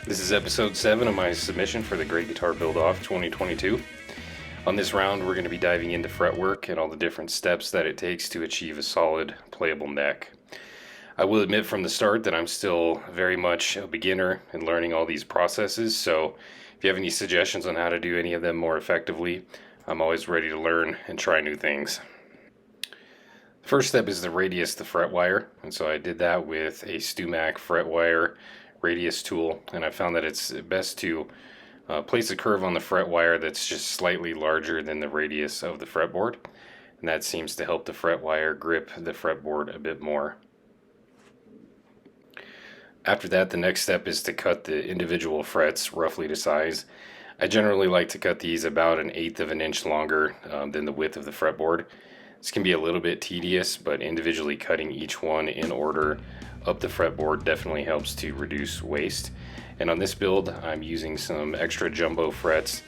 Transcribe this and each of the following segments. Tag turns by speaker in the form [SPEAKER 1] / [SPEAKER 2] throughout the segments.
[SPEAKER 1] This is episode 7 of my submission for the Great Guitar Build Off 2022. On this round, we're going to be diving into fretwork and all the different steps that it takes to achieve a solid, playable neck. I will admit from the start that I'm still very much a beginner in learning all these processes, so if you have any suggestions on how to do any of them more effectively, I'm always ready to learn and try new things. The first step is to radius the fret wire, and so I did that with a StewMac fret wire radius tool, and I found that it's best to place a curve on the fret wire that's just slightly larger than the radius of the fretboard, and that seems to help the fret wire grip the fretboard a bit more. After that, the next step is to cut the individual frets roughly to size. I generally like to cut these about 1/8 of an inch longer than the width of the fretboard. This can be a little bit tedious, but individually cutting each one in order up the fretboard definitely helps to reduce waste. And on this build, I'm using some extra jumbo frets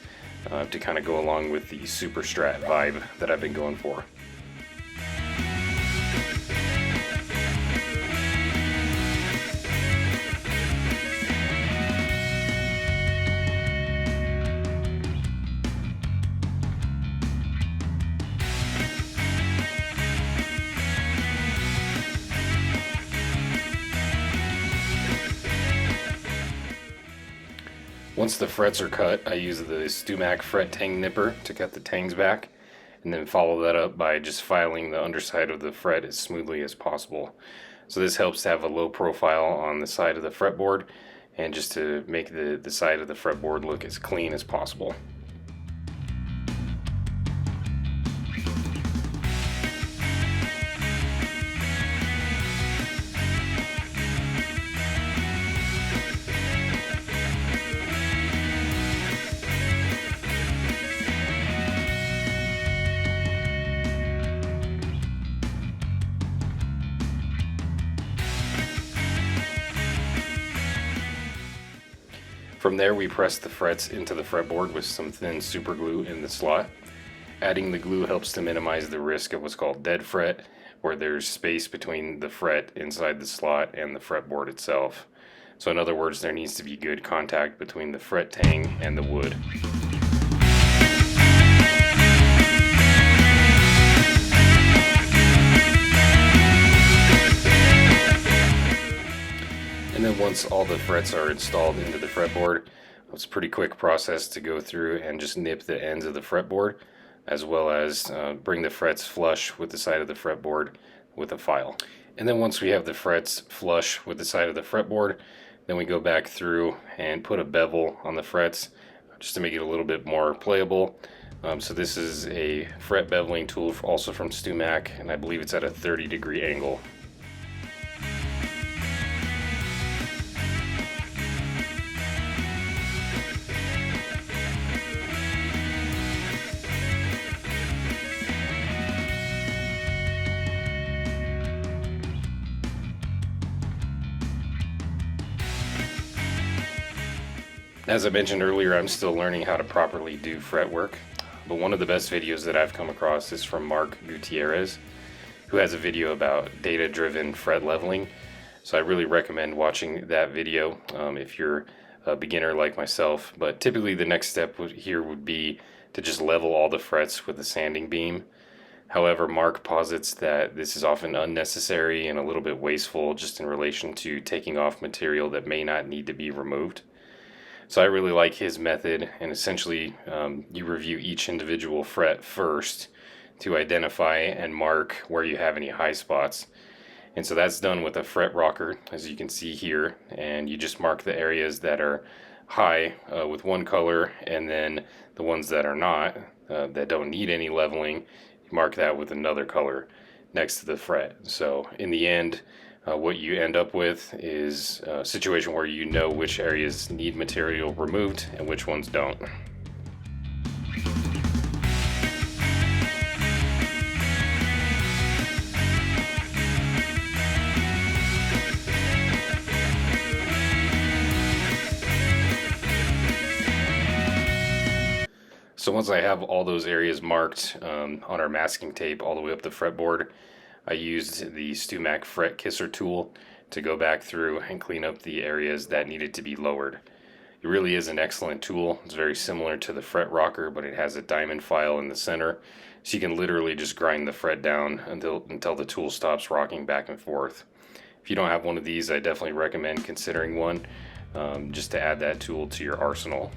[SPEAKER 1] to kind of go along with the super strat vibe that I've been going for. Once the frets are cut, I use the StewMac fret tang nipper to cut the tangs back, and then follow that up by just filing the underside of the fret as smoothly as possible. So this helps to have a low profile on the side of the fretboard, and just to make the side of the fretboard look as clean as possible. From there, we press the frets into the fretboard with some thin super glue in the slot. Adding the glue helps to minimize the risk of what's called dead fret, where there's space between the fret inside the slot and the fretboard itself. So in other words, there needs to be good contact between the fret tang and the wood. And then once all the frets are installed into the fretboard, it's a pretty quick process to go through and just nip the ends of the fretboard, as well as bring the frets flush with the side of the fretboard with a file. And then once we have the frets flush with the side of the fretboard, then we go back through and put a bevel on the frets just to make it a little bit more playable. So this is a fret beveling tool also from StewMac, and I believe it's at a 30-degree angle. As I mentioned earlier, I'm still learning how to properly do fretwork, but one of the best videos that I've come across is from Mark Gutierrez, who has a video about data-driven fret leveling. So I really recommend watching that video if you're a beginner like myself. But typically the next step here would be to just level all the frets with a sanding beam. However, Mark posits that this is often unnecessary and a little bit wasteful just in relation to taking off material that may not need to be removed. So I really like his method, and essentially you review each individual fret first to identify and mark where you have any high spots. And so that's done with a fret rocker, as you can see here, and you just mark the areas that are high with one color, and then the ones that are not, that don't need any leveling, you mark that with another color next to the fret. So in the end, what you end up with is a situation where you know which areas need material removed and which ones don't. So once I have all those areas marked on our masking tape all the way up the fretboard, I used the StewMac fret kisser tool to go back through and clean up the areas that needed to be lowered. It really is an excellent tool. It's very similar to the fret rocker, but it has a diamond file in the center, so you can literally just grind the fret down until the tool stops rocking back and forth. If you don't have one of these, I definitely recommend considering one, just to add that tool to your arsenal.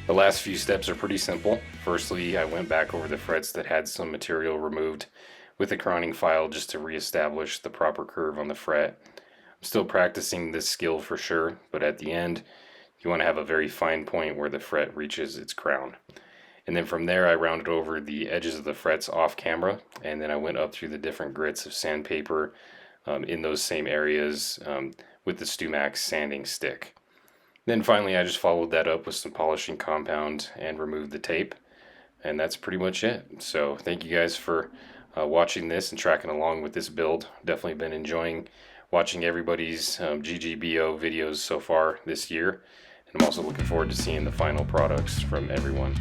[SPEAKER 1] The last few steps are pretty simple. Firstly, I went back over the frets that had some material removed with a crowning file just to reestablish the proper curve on the fret. I'm still practicing this skill for sure, but at the end, you want to have a very fine point where the fret reaches its crown. And then from there, I rounded over the edges of the frets off camera, and then I went up through the different grits of sandpaper in those same areas with the Stumax sanding stick. Then finally I just followed that up with some polishing compound and removed the tape, and that's pretty much it. So thank you guys for watching this and tracking along with this build. Definitely been enjoying watching everybody's GGBO videos so far this year, and I'm also looking forward to seeing the final products from everyone.